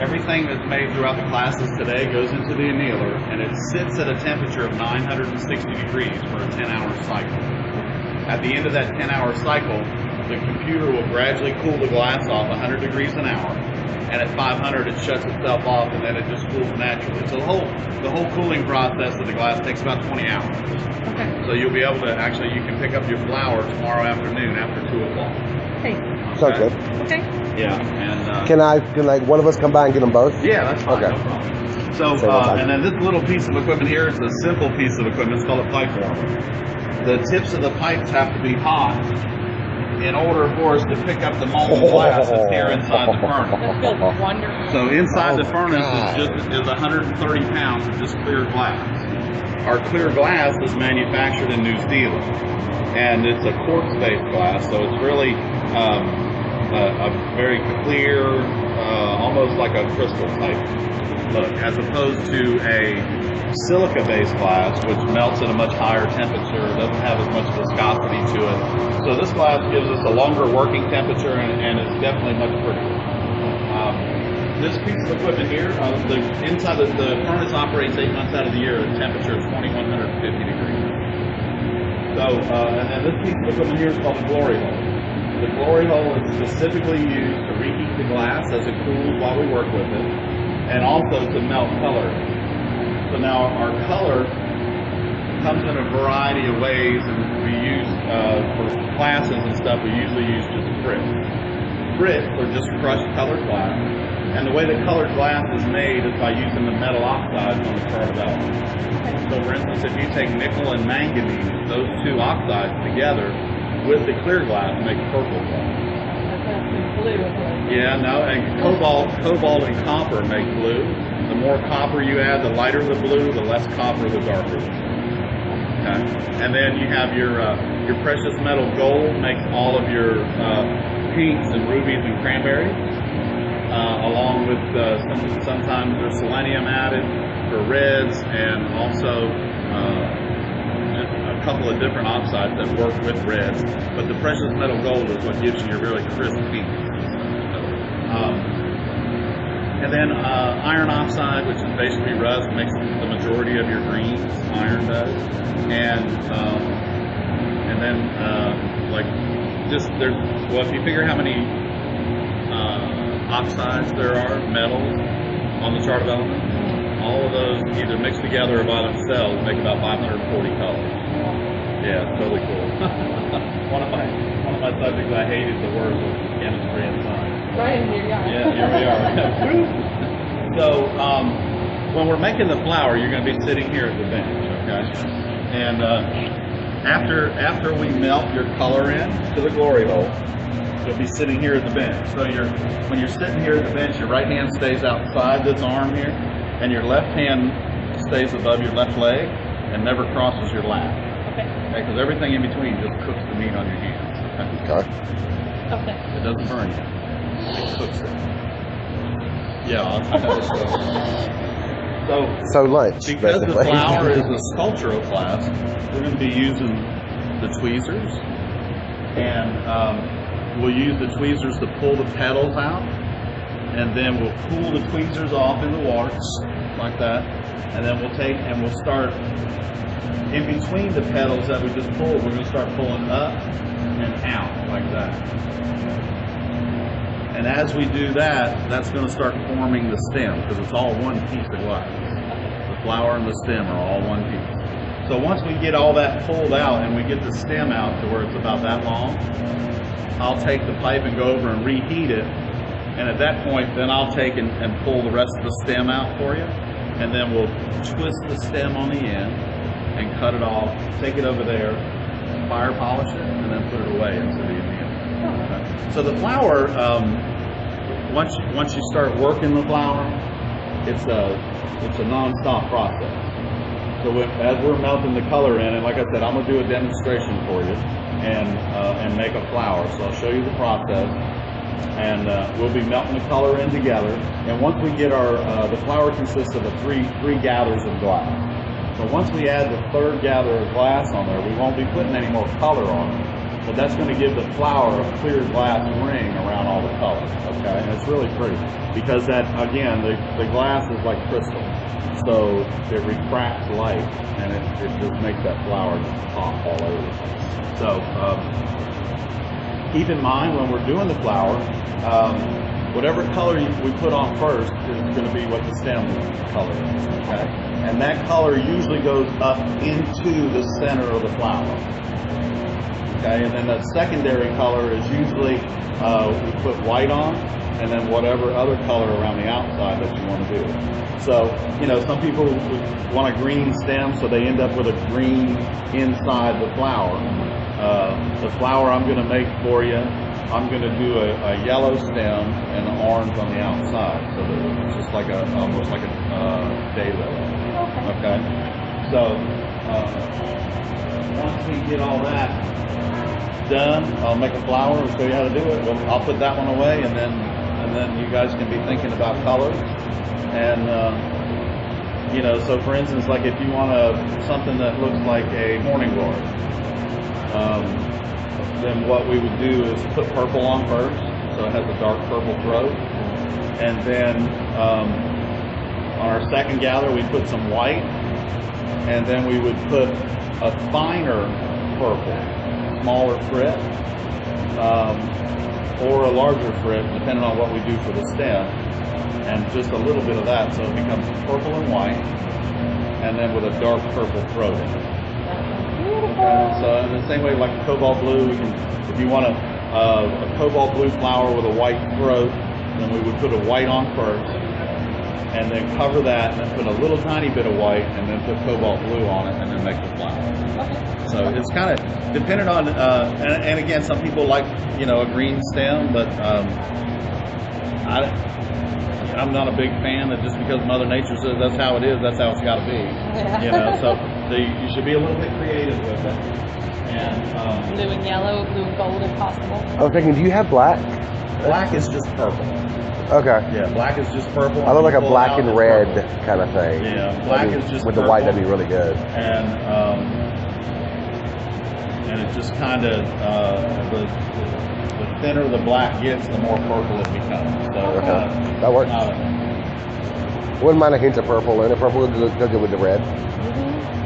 everything that's made throughout the classes today goes into the annealer, and it sits at a temperature of 960 degrees for a 10-hour cycle. At the end of that 10-hour cycle, the computer will gradually cool the glass off 100 degrees an hour, and at 500 it shuts itself off, and then it just cools naturally. So the whole cooling process of the glass takes about 20 hours. Okay. So you'll be able to you can pick up your flour tomorrow afternoon after 2 o'clock. Hey. Sounds good. Okay. Yeah, and Can one of us come by and get them both? yeah, that's fine. Okay. No problem. So, and then this little piece of equipment here is a simple piece of equipment. It's called a pipe warmer. The tips of the pipes have to be hot in order for us to pick up the molten glass that's here inside the furnace. That feels wonderful. So inside the furnace is 130 pounds of just clear glass. Our clear glass is manufactured in New Zealand, and it's a quartz-based glass, so it's really a very clear, almost like a crystal type look, as opposed to a silica-based glass, which melts at a much higher temperature, doesn't have as much viscosity to it. So this glass gives us a longer working temperature and is definitely much prettier. This piece of equipment here, the inside of the furnace operates 8 months out of the year at a temperature of 2150 degrees. So, and then this piece of equipment here is called the glory hole. The glory hole is specifically used to reheat the glass as it cools while we work with it, and also to melt color. So now our color comes in a variety of ways, and we use, for classes and stuff, we usually use just Brits. Brits are just crushed colored glass, and the way the colored glass is made is by using the metal oxides on the chart of elements. So for instance, if you take nickel and manganese, those two oxides together with the clear glass make purple glass. Yeah, no, and cobalt and copper make blue. The more copper you add, the lighter the blue, the less copper, the darker the blue. Okay? And then you have your precious metal gold makes all of your pinks and rubies and cranberries, along with sometimes there's selenium added for reds, and also a couple of different oxides that work with reds. But the precious metal gold is what gives you your really crisp pink. And then iron oxide, which is basically rust, makes the majority of your greens. Iron does, and then if you figure how many oxides there are, metals on the chart of elements, all of those either mixed together or by themselves make about 540 colors. Yeah, it's totally cool. One of my subjects I hated the words was chemistry and science. Right, here you are. Yeah, here we are. So, when we're making the flour, you're going to be sitting here at the bench, okay? And after we melt your color in to the glory hole, you'll be sitting here at the bench. So when you're sitting here at the bench, your right hand stays outside this arm here, and your left hand stays above your left leg and never crosses your lap. Okay. Because everything in between just cooks the meat on your hands. Okay. Okay. It doesn't burn you. It cooks it. Yeah, I know. So lunch, because basically. the flour is a sculptural class, we're going to be using the tweezers, and we'll use the tweezers to pull the petals out, and then we'll cool the tweezers off in the water like that, and then we'll start in between the petals that we just pulled. We're going to start pulling up and out like that. And as we do that, that's going to start forming the stem, because it's all one piece of glass. The flour and the stem are all one piece. So once we get all that pulled out and we get the stem out to where it's about that long, I'll take the pipe and go over and reheat it. And at that point, then I'll take and pull the rest of the stem out for you. And then we'll twist the stem on the end and cut it off, take it over there, fire polish it, and then put it away into the annealer. So the flour, once you start working the flour, it's a non-stop process. So as we're melting the color in, and like I said, I'm going to do a demonstration for you and make a flour. So I'll show you the process, and we'll be melting the color in together. And once we get the flour consists of three gathers of glass. So once we add the third gather of glass on there, we won't be putting any more color on it. But that's going to give the flour a clear glass ring around all the colors. Okay, and it's really pretty because that, again, the glass is like crystal, so it refracts light and it just makes that flower just pop all over the place. So keep in mind when we're doing the flower, whatever color we put on first is going to be what the stem color is. Okay, and that color usually goes up into the center of the flower. Okay, and then the secondary color is usually we put white on, and then whatever other color around the outside that you want to do. So, you know, some people want a green stem, so they end up with a green inside the flower. The flower I'm going to make for you, I'm going to do a yellow stem and an orange on the outside, so that it's just like almost like a daylily. Okay. So once we get all that done, I'll make a flower and show you how to do it. I'll put that one away, and then you guys can be thinking about colors. And you know, so for instance, like if you want something that looks like a morning glory, then what we would do is put purple on first, so it has a dark purple throat, and then on our second gather we put some white, and then we would put a finer purple, smaller frit, or a larger frit, depending on what we do for the stem, and just a little bit of that, so it becomes purple and white, and then with a dark purple throat in it. Okay, so in the same way, like cobalt blue, we can, if you want a cobalt blue flower with a white throat, then we would put a white on first, and then cover that, and then put a little tiny bit of white, and then put cobalt blue on it, and then make the flower. Okay. So it's kind of dependent on, and again, some people like, you know, a green stem, but I'm not a big fan of just because Mother Nature says that's how it is, that's how it's got to be. Yeah. You know, so you should be a little bit creative with it. And Blue and yellow, blue and gold if possible. I was thinking, do you have black? black is just purple. Okay. Yeah, black is just purple. I look like a Pull it black out, and it's red purple. kind of thing. Yeah, black is just with purple. the white. That'd be really good. And it just kind of the thinner the black gets, the more purple it becomes. So Okay. That works. Wouldn't mind a hint of purple, and the purple would go good with the red. Mm-hmm.